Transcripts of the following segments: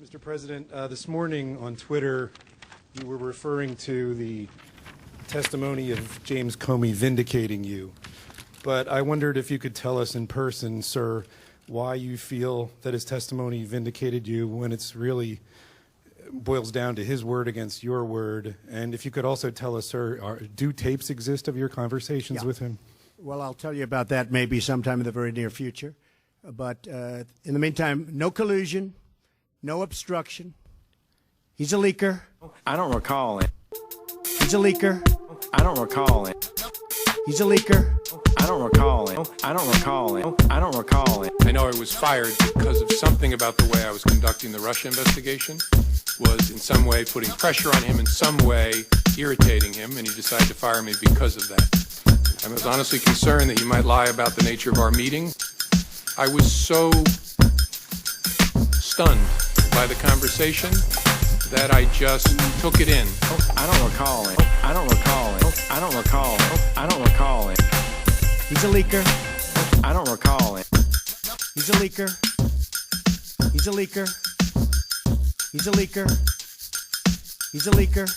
Mr. President, this morning on Twitter, you were referring to the testimony of James Comey vindicating you. But I wondered if you could tell us in person, sir, why you feel that his testimony vindicated you when it's really boils down to his word against your word. And if you could also tell us, sir, do tapes exist of your conversations with him? Well, I'll tell you about that maybe sometime in the very near future. But in the meantime, no collusion, no obstruction. He's a leaker. I don't recall it. He's a leaker. I don't recall it. He's a leaker. I don't recall it. I don't recall it. I don't recall it. I know I was fired because of something about the way I was conducting the Russia investigation was in some way putting pressure on him, in some way irritating him, and he decided to fire me because of that. I was honestly concerned that he might lie about the nature of our meeting. I was so stunned by the conversation that I just took it in. I don't recall it. I don't recall it. I don't recall it. I don't recall it. He's a leaker. I don't recall it. He's a leaker. He's a leaker. He's a leaker. He's a leaker.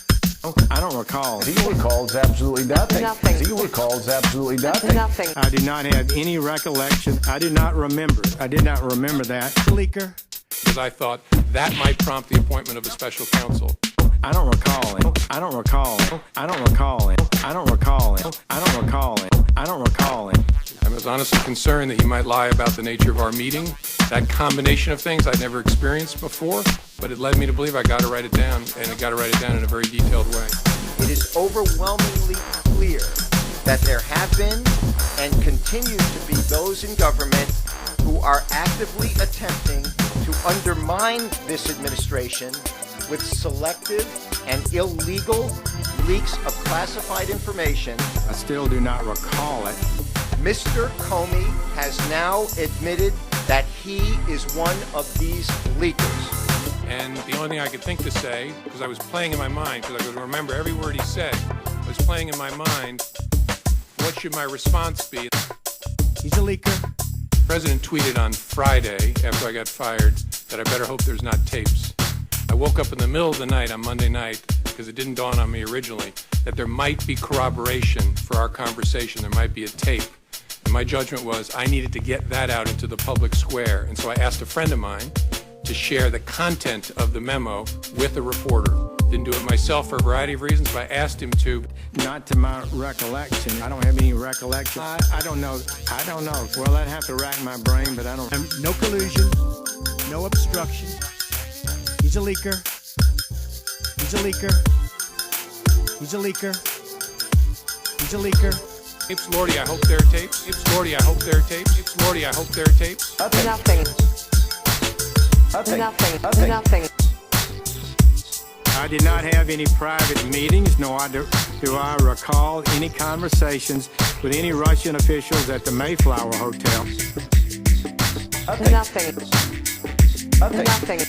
I don't recall it. He recalls absolutely nothing. Nothing. He recalls absolutely nothing. Nothing. I do not have any recollection. I did not remember. I did not remember that. He's a leaker. Because I thought that might prompt the appointment of a special counsel. I don't recall it. I don't recall it. I don't recall it. I don't recall it. I don't recall it. I don't recall it. I was honestly concerned that he might lie about the nature of our meeting. That combination of things I'd never experienced before, but it led me to believe I got to write it down, and I got to write it down in a very detailed way. It is overwhelmingly clear that there have been and continue to be those in government who are actively attempting to undermine this administration with selective and illegal leaks of classified information. I still do not recall it. Mr. Comey has now admitted that he is one of these leakers. And the only thing I could think to say, because I was playing in my mind, because I could remember every word he said, I was playing in my mind, what should my response be? He's a leaker. The president tweeted on Friday, after I got fired, that I better hope there's not tapes. I woke up in the middle of the night on Monday night, because it didn't dawn on me originally, that there might be corroboration for our conversation. There might be a tape. And my judgment was I needed to get that out into the public square. And so I asked a friend of mine to share the content of the memo with a reporter. Didn't do it myself for a variety of reasons, but I asked him to. Not to my recollection. I don't have any recollection. I don't know. I don't know. Well, I'd have to rack my brain, but I don't. No collusion, no obstruction. He's a leaker. He's a leaker. He's a leaker. He's a leaker. Tapes, Lordy, I hope there are tapes. Tapes, Lordy, I hope there are tapes. Tapes, Lordy, I hope there are tapes. Nothing. Nothing. Nothing. Nothing. I did not have any private meetings, nor do I recall any conversations with any Russian officials at the Mayflower Hotel. Nothing. Nothing. Nothing. Nothing.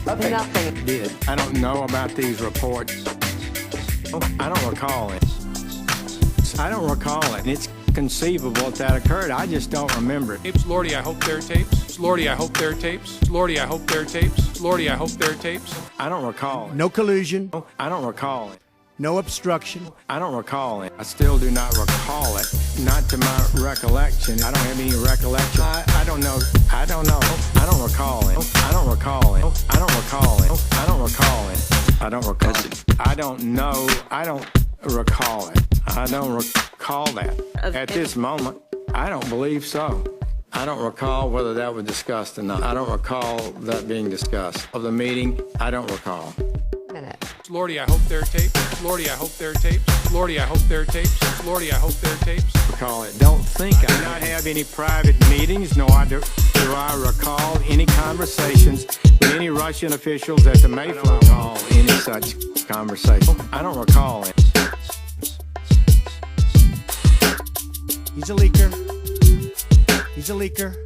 Nothing. Nothing. Did. I don't know about these reports. I don't recall it. I don't recall it. It's conceivable that occurred. I just don't remember it. Tapes, Lordy, I hope there are tapes. Lordy, I hope there are tapes. Lordy, I hope there are tapes. Lordy, I hope there are tapes. I don't recall it. No collusion, I don't recall it. no obstruction. I don't recall it. I still do not recall it. Not to my recollection. I don't have any recollection. I don't know. I don't know. I don't recall it. I don't recall it. I don't recall it. I don't recall it. I don't recall it. I don't know. I don't recall it. I don't recall that. At this moment, I don't believe so. I don't recall whether that was discussed or not. I don't recall that being discussed. Of the meeting, I don't recall. Minute. Lordy, I hope there are tapes. Lordy, I hope there are tapes. Lordy, I hope there are tapes. Lordy, I hope there are tapes. Recall it. Don't think I do not have any private meetings, nor do I recall any conversations with any Russian officials at the Mayflower. I don't recall any such conversation. I don't recall it. He's a leaker. He's a leaker.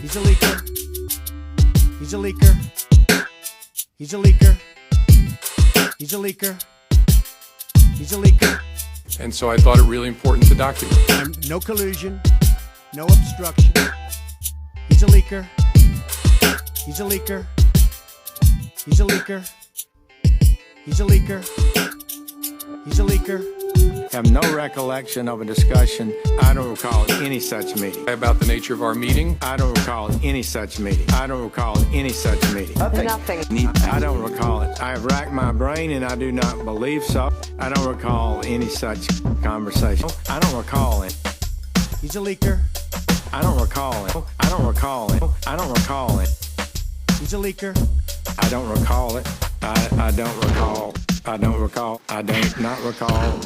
He's a leaker. He's a leaker. He's a leaker. He's a leaker. He's a leaker. And so I thought it really important to document. No collusion, no obstruction. He's a leaker. He's a leaker. He's a leaker. He's a leaker. He's a leaker. Have no recollection of a discussion. I don't recall any such meeting. About the nature of our meeting. I don't recall any such meeting. I don't recall any such meeting. Nothing. I don't recall it. I have racked my brain and I do not believe so. I don't recall any such conversation. I don't recall it. He's a leaker. I don't recall it. I don't recall it. I don't recall it. He's a leaker. I don't recall it. I don't recall. I don't recall. I do not recall.